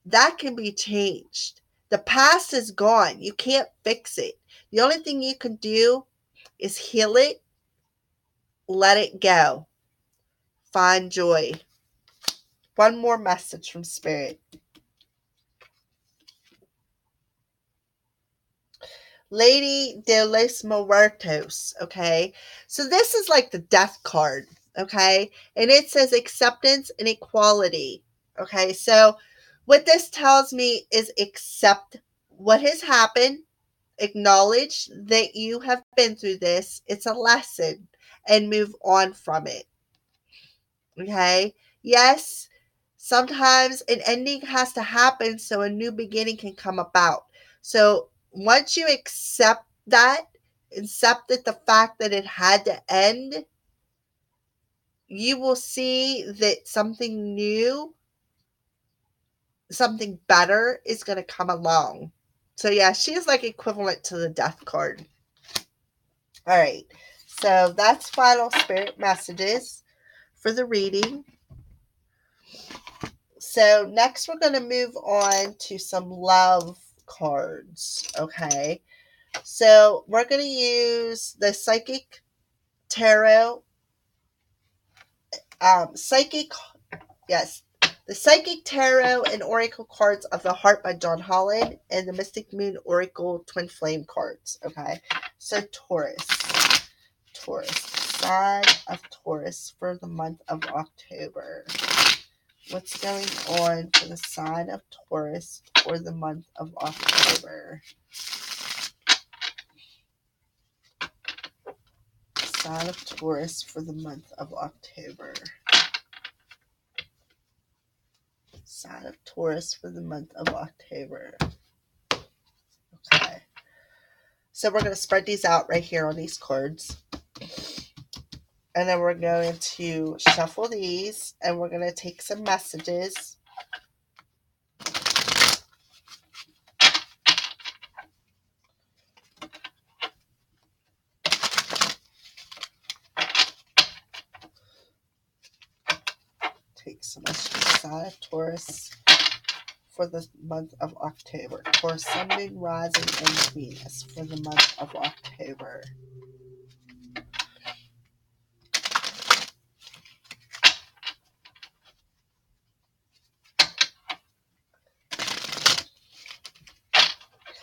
That can be changed. The past is gone. You can't fix it. The only thing you can do is heal it, let it go, find joy. One more message from Spirit. Lady de los Muertos, okay? So this is like the death card, okay? And it says acceptance and equality, okay? So what this tells me is accept what has happened, acknowledge that you have been through this, it's a lesson, and move on from it, okay? Yes, sometimes an ending has to happen so a new beginning can come about. So once you accept that, accepted the fact that it had to end, you will see that something new, something better is going to come along. So yeah, she is like equivalent to the death card. All right. So that's final Spirit messages for the reading. So next we're going to move on to some love cards. Okay. So we're going to use the Psychic Tarot. The Psychic Tarot and Oracle cards of the Heart by John Holland, and the Mystic Moon Oracle Twin Flame cards. Okay. So Taurus, sign of Taurus for the month of October. What's going on for the sign of Taurus for the month of October? Sign of Taurus for the month of October. Sign of Taurus for the month of October. Okay. So we're going to spread these out right here on these cards. And then we're going to shuffle these, and we're going to take some messages. Take some messages. Sign of Taurus for the month of October. Taurus, Sun, Moon, Rising, and Venus for the month of October.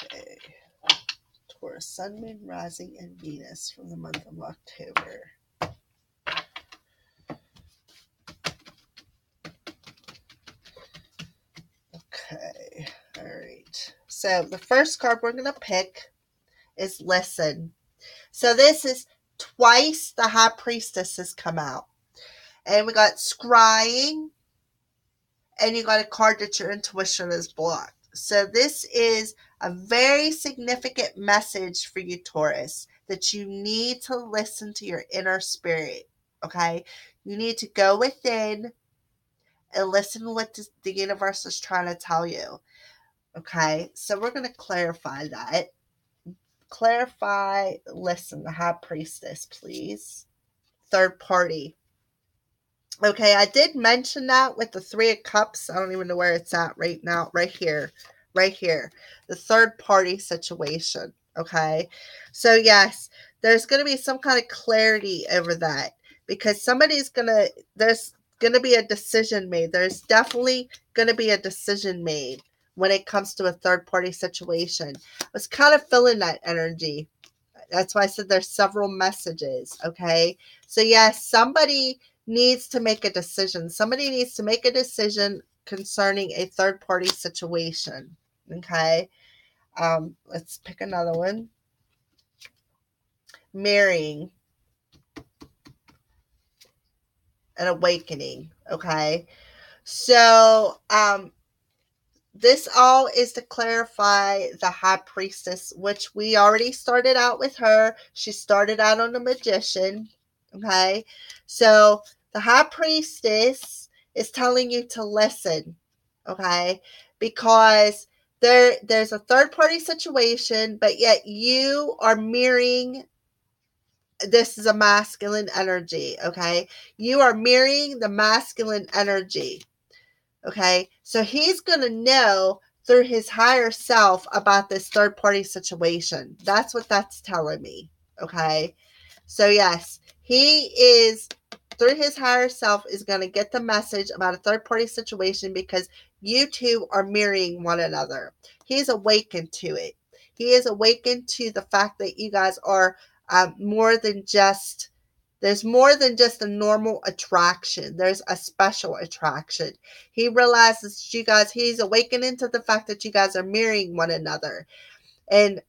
Okay. Taurus, Sun, Moon, Rising, and Venus for the month of October. Okay. All right. So the first card we're going to pick is Listen. So this is twice the High Priestess has come out. And we got Scrying, and you got a card that your intuition is blocked. So this is a very significant message for you, Taurus, that you need to listen to your inner spirit, okay? You need to go within and listen to what the universe is trying to tell you, okay? So we're going to clarify that. Clarify, listen, the High Priestess, please. Third party. Okay, I did mention that with the Three of Cups. I don't even know where it's at right now. Right here. Right here. The third party situation. Okay. So, yes, there's going to be some kind of clarity over that. Because there's going to be a decision made. There's definitely going to be a decision made when it comes to a third party situation. I was kind of feeling that energy. That's why I said there's several messages. Okay. So, yes, somebody needs to make a decision. Somebody needs to make a decision concerning a third party situation. Okay. Let's pick another one. Marrying. An awakening. Okay. So, this all is to clarify the High Priestess, which we already started out with her. She started out on the Magician. Okay. So the High Priestess is telling you to listen. Okay. Because there's a third party situation, but yet you are mirroring. This is a masculine energy. Okay. You are mirroring the masculine energy. Okay, so he's going to know through his higher self about this third party situation. That's what that's telling me. Okay, so yes, he is, through his higher self, is going to get the message about a third party situation because you two are mirroring one another. He's awakened to it. He is awakened to the fact that you guys are more than just. There's more than just a normal attraction. There's a special attraction. He realizes he's awakening to the fact that you guys are mirroring one another. And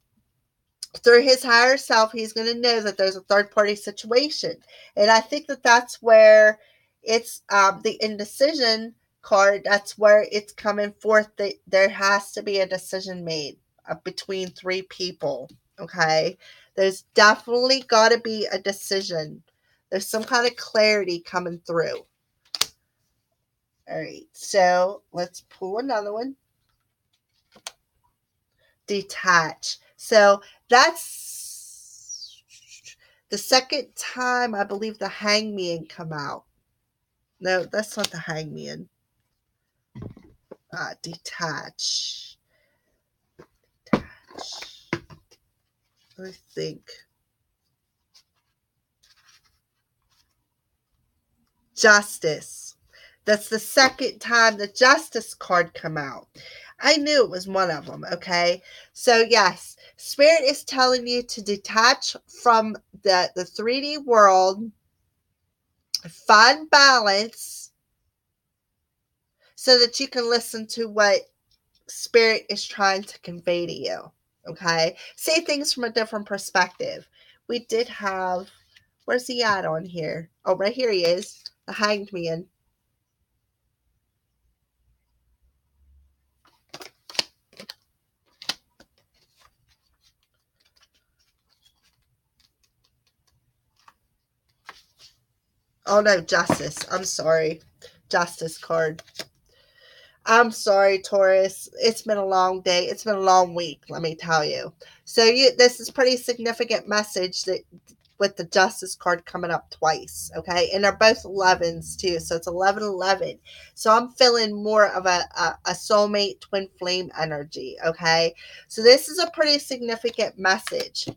through his higher self, he's going to know that there's a third party situation. And I think that that's where it's the indecision card. That's where it's coming forth that there has to be a decision made between three people. Okay. There's definitely got to be a decision. There's some kind of clarity coming through. All right, so let's pull another one. Detach. So that's the second time I believe the Hangman come out. No, that's not the Hangman. Detach. Detach. Let me think. Justice. That's the second time the Justice card come out. I knew it was one of them, okay? So, yes, Spirit is telling you to detach from the 3D world, find balance, so that you can listen to what Spirit is trying to convey to you, okay? See things from a different perspective. We did have, Where's he at on here? Oh, right here he is. The Hanged Man. Oh no, Justice. I'm sorry. Justice card. I'm sorry, Taurus. It's been a long day. It's been a long week, let me tell you. So this is pretty significant message that with the Justice card coming up twice, okay? And they're both 11s too, so it's 1111. So I'm feeling more of a soulmate twin flame energy, okay? So this is a pretty significant message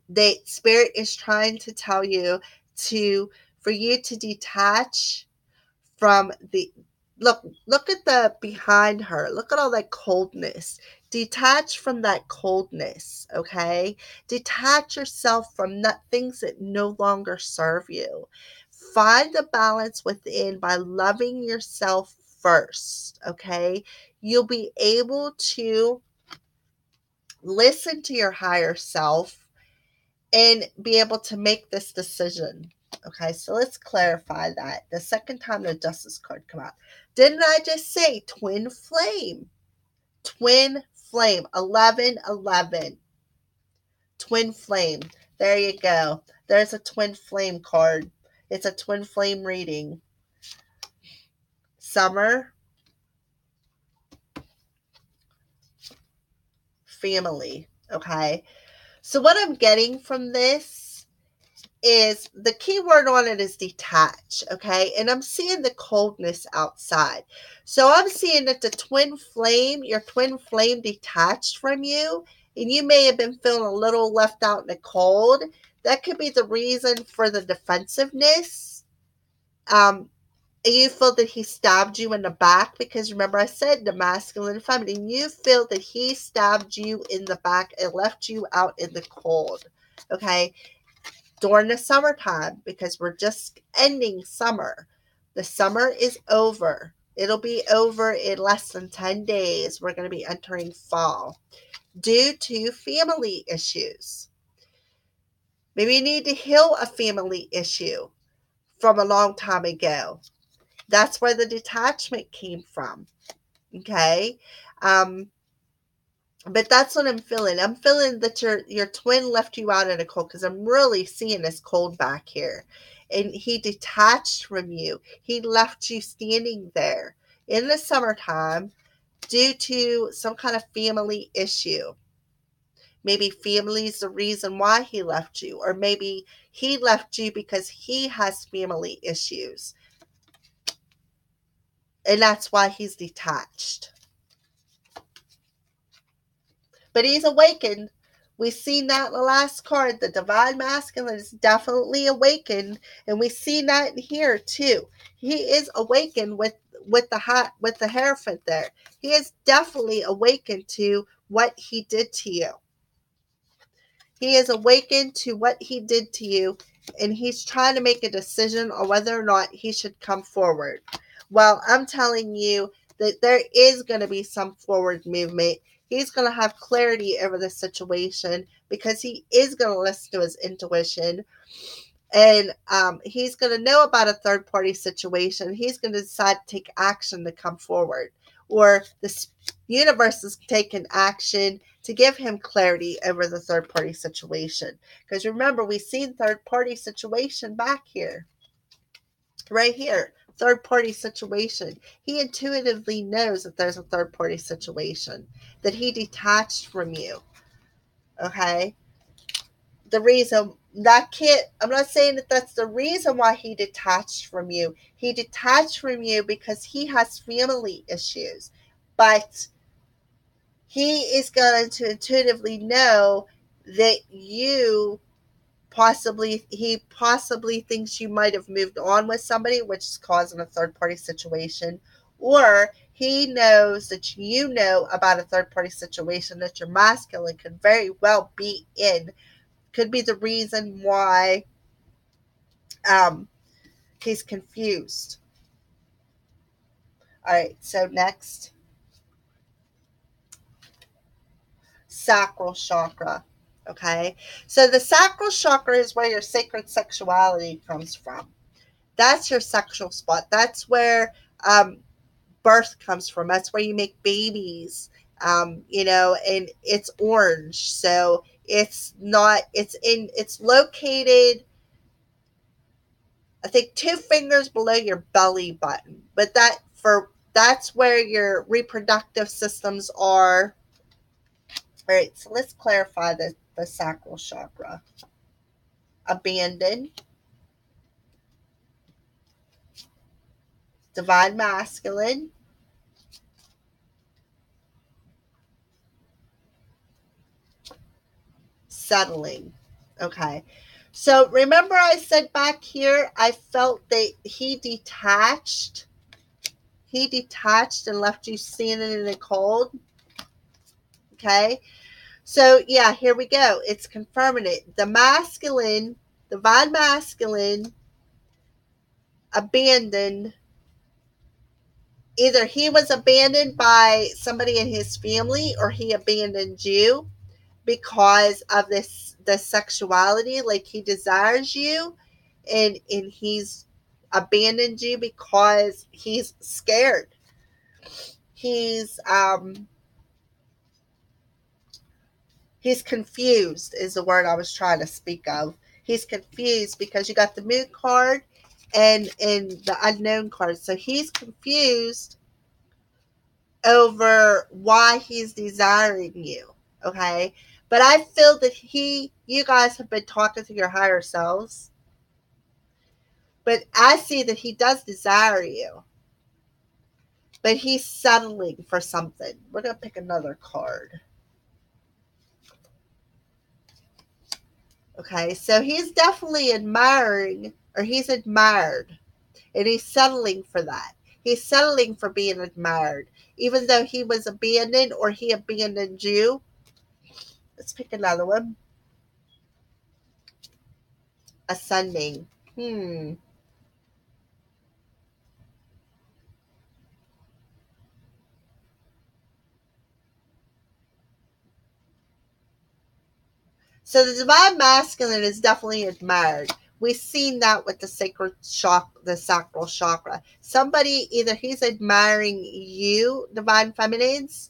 that Spirit is trying to tell you for you to detach from the look at the behind her, look at all that coldness, detach from that coldness, okay? Detach yourself from that things that no longer serve you. Find the balance within by loving yourself first, okay? You'll be able to listen to your higher self and be able to make this decision. Okay, so let's clarify that. The second time the Justice card come out. Didn't I just say twin flame? Twin flame. 1111. Twin flame. There you go. There's a twin flame card. It's a twin flame reading. Summer. Family. Okay. So what I'm getting from this is the key word on it is detach, okay? And I'm seeing the coldness outside. So I'm seeing that your twin flame detached from you, and you may have been feeling a little left out in the cold. That could be the reason for the defensiveness. And you feel that he stabbed you in the back because remember I said the masculine and feminine. You feel that he stabbed you in the back and left you out in the cold, okay? During the summertime, because we're just ending summer. The summer is over. It'll be over in less than 10 days. We're going to be entering fall due to family issues. Maybe you need to heal a family issue from a long time ago. That's where the detachment came from. Okay. But that's what I'm feeling. I'm feeling that your twin left you out in a cold because I'm really seeing this cold back here. And he detached from you. He left you standing there in the summertime due to some kind of family issue. Maybe family's the reason why he left you. Or maybe he left you because he has family issues. And that's why he's detached. But he's awakened. We've seen that in the last card. The divine masculine is definitely awakened, and we've seen that in here too. He is awakened with the Hierophant there. He is definitely awakened to what he did to you. He is awakened to what he did to you, and he's trying to make a decision on whether or not he should come forward. Well, I'm telling you that there is going to be some forward movement. He's going to have clarity over the situation because he is going to listen to his intuition. And he's going to know about a third party situation. He's going to decide to take action to come forward. Or the universe is taking action to give him clarity over the third party situation. Because remember, we've seen third party situation back here. Right here. Third party situation. He intuitively knows that there's a third party situation. That he detached from you. Okay? The reason I'm not saying that that's the reason why he detached from you. He detached from you because he has family issues. But he is going to intuitively know that he possibly thinks you might have moved on with somebody, which is causing a third party situation, or he knows that you know about a third party situation that your masculine could very well be in. Could be the reason why he's confused. All right, so next, sacral chakra. Okay, so the sacral chakra is where your sacred sexuality comes from. That's your sexual spot. That's where birth comes from. That's where you make babies. And it's orange, so it's not. It's located, I think, 2 fingers below your belly button. But that's where your reproductive systems are. All right, so let's clarify the sacral chakra. Abandoned, divine masculine, settling. Okay. So remember I said back here, I felt that he detached. He detached and left you standing in the cold. Okay. So yeah, here we go. It's confirming it. The masculine, divine masculine, abandoned. Either he was abandoned by somebody in his family or he abandoned you because of the sexuality, like he desires you, and he's abandoned you because he's scared. He's confused is the word I was trying to speak of. He's confused because you got the moon card and the unknown card, so he's confused over why he's desiring you. Okay, but I feel that you guys have been talking to your higher selves, but I see that he does desire you, but he's settling for something. We're going to pick another card. Okay, so he's definitely admiring, or he's admired, and he's settling for that. He's settling for being admired, even though he was abandoned or he abandoned you. Let's pick another one. Ascending. So the divine masculine is definitely admired. We've seen that with the the sacral chakra. Somebody, either he's admiring you, divine feminines,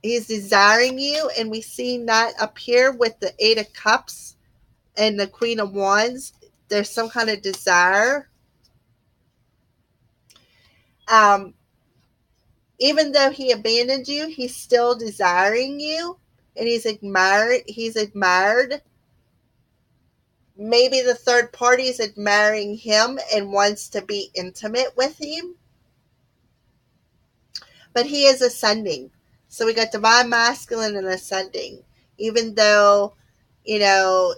he's desiring you, and we've seen that up here with the Eight of Cups and the Queen of Wands. There's some kind of desire. Um, Even though he abandoned you, he's still desiring you, and he's admired. Maybe the third party is admiring him and wants to be intimate with him, but he is ascending. So we got divine masculine and ascending. Even though, you know,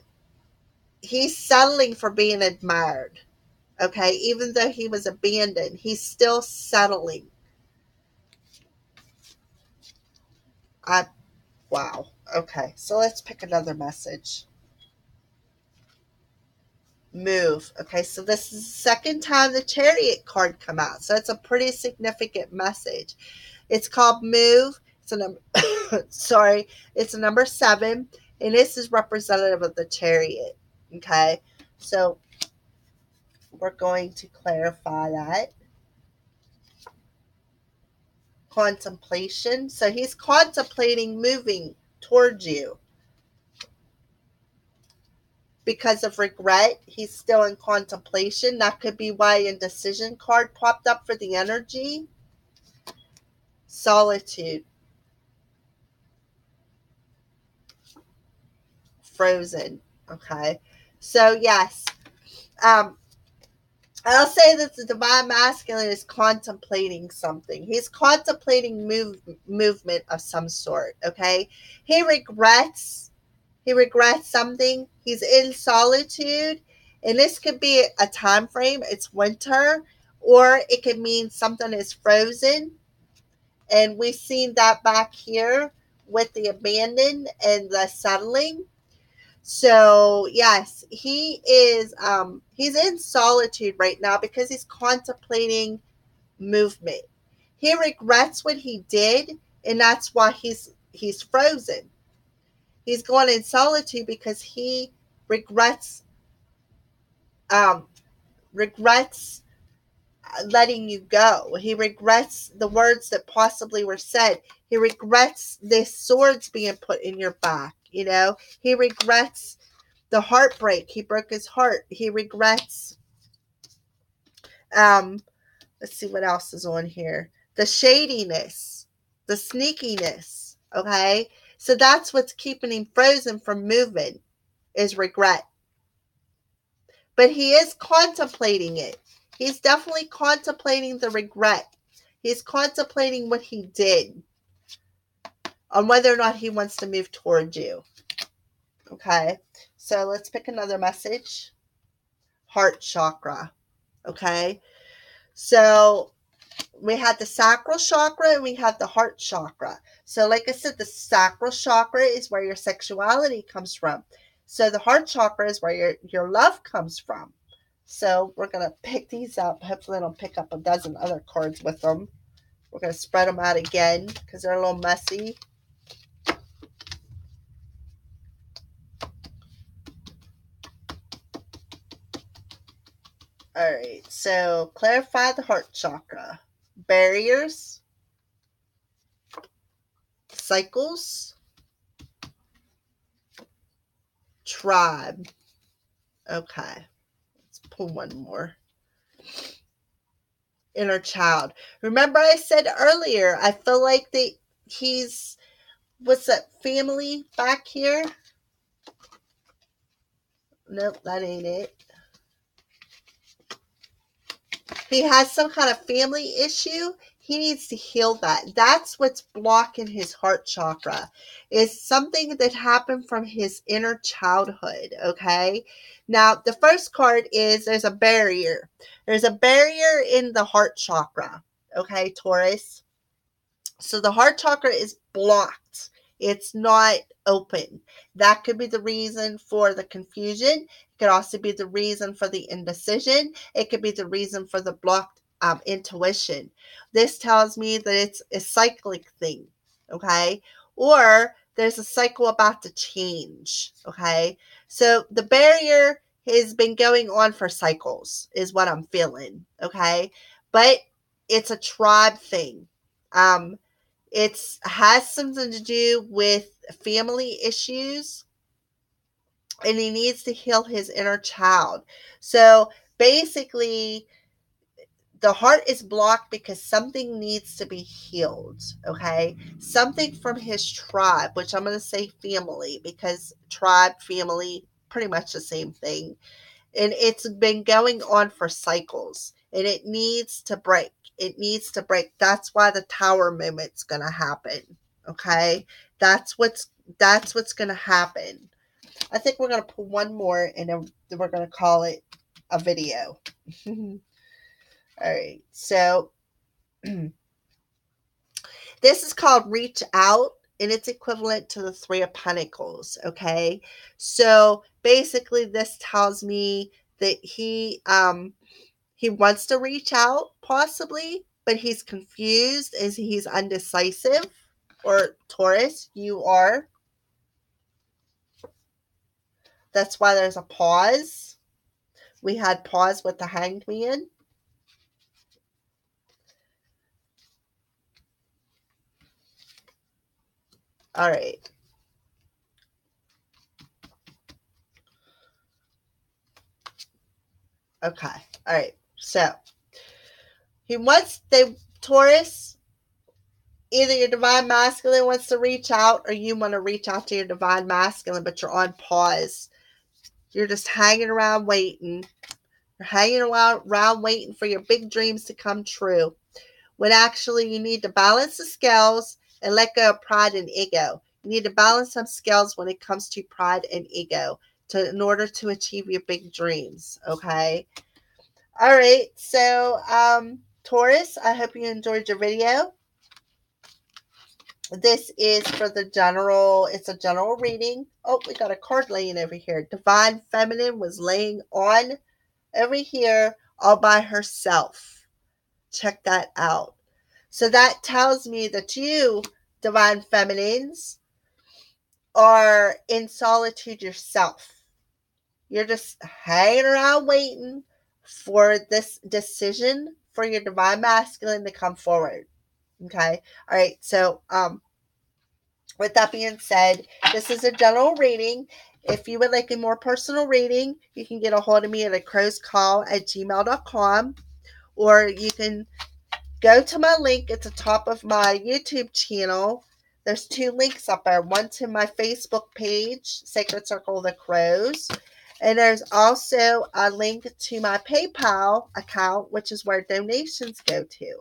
he's settling for being admired. Okay, even though he was abandoned, he's still settling. Wow. Okay, so let's pick another message. Move. Okay, so this is the second time the Chariot card come out, so it's a pretty significant message. It's called Move. It's a number. Sorry, it's a number 7, and this is representative of the Chariot. Okay, so we're going to clarify that. Contemplation. So he's contemplating moving towards you. Because of regret, he's still in contemplation. That could be why indecision card popped up for the energy. Solitude. Frozen. Okay. So yes. I'll say that the divine masculine is contemplating something. He's contemplating movement of some sort. Okay. He regrets something. He's in solitude, and this could be a time frame. It's winter, or it could mean something is frozen, and we've seen that back here with the abandoned and the settling. So yes, he's in solitude right now because he's contemplating movement. He regrets what he did, and that's why he's frozen. He's going in solitude because he regrets um regrets letting you go. He regrets the words that possibly were said. He regrets the swords being put in your back. He regrets the heartbreak. He broke his heart. He regrets let's see what else is on here. The shadiness, the sneakiness. Okay. So that's what's keeping him frozen from moving, is regret. But he is contemplating it. He's definitely contemplating the regret. He's contemplating what he did, on whether or not he wants to move toward you. Okay. So let's pick another message. Heart chakra. Okay. So we had the sacral chakra and we have the heart chakra. So like I said, the sacral chakra is where your sexuality comes from. So the heart chakra is where your love comes from. So we're going to pick these up. Hopefully I don't pick up a dozen other cards with them. We're going to spread them out again because they're a little messy. All right. So clarify the heart chakra. Barriers. Cycles. Tribe. Okay. Let's pull one more. Inner child. Remember I said earlier, I feel like what's that, family back here? Nope, that ain't it. He has some kind of family issue. He needs to heal that. That's what's blocking his heart chakra. Is something that happened from his inner childhood, okay? Now, the first card is there's a barrier. There's a barrier in the heart chakra, okay, Taurus? So the heart chakra is blocked. It's not open. That could be the reason for the confusion. It could also be the reason for the indecision. It could be the reason for the blocked intuition. This tells me that it's a cyclic thing, okay? Or there's a cycle about to change, okay? So the barrier has been going on for cycles, is what I'm feeling, okay? But it's a tribe thing. It has something to do with family issues, and he needs to heal his inner child. So basically, the heart is blocked because something needs to be healed, okay? Something from his tribe, which I'm going to say family, because tribe, family, pretty much the same thing. And it's been going on for cycles, and it needs to break. It needs to break. That's why the tower moment's going to happen. Okay? That's what's going to happen. I think we're going to pull one more, and then we're going to call it a video. All right. So this is called Reach Out, and it's equivalent to the Three of Pentacles. Okay? So basically this tells me that he wants to reach out, possibly, but he's confused as he's undecisive. Or Taurus, you are. That's why there's a pause. We had pause with the Hanged Man. All right. Okay. All right. So Taurus, either your divine masculine wants to reach out or you want to reach out to your divine masculine, but you're on pause. You're just hanging around waiting. You're hanging around waiting for your big dreams to come true. When actually you need to balance the scales and let go of pride and ego. You need to balance some scales when it comes to pride and ego in order to achieve your big dreams. Okay. All right. So, Taurus, I hope you enjoyed your video. This is for it's a general reading. Oh, we got a card laying over here. Divine Feminine was laying on over here all by herself. Check that out. So that tells me that you, divine feminines, are in solitude yourself. You're just hanging around waiting for this decision for your divine masculine to come forward. Okay. All right. So, with that being said, this is a general reading. If you would like a more personal reading, you can get a hold of me at crowscall@gmail.com, or you can go to my link at the top of my YouTube channel. There's 2 links up there. One to my Facebook page, Sacred Circle of the Crows. And there's also a link to my PayPal account, which is where donations go to.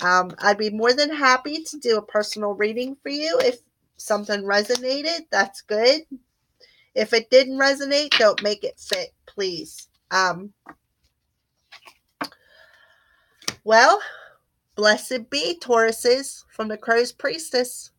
I'd be more than happy to do a personal reading for you. If something resonated, that's good. If it didn't resonate, don't make it fit, please. Well, blessed be Tauruses from the Crow's Priestess.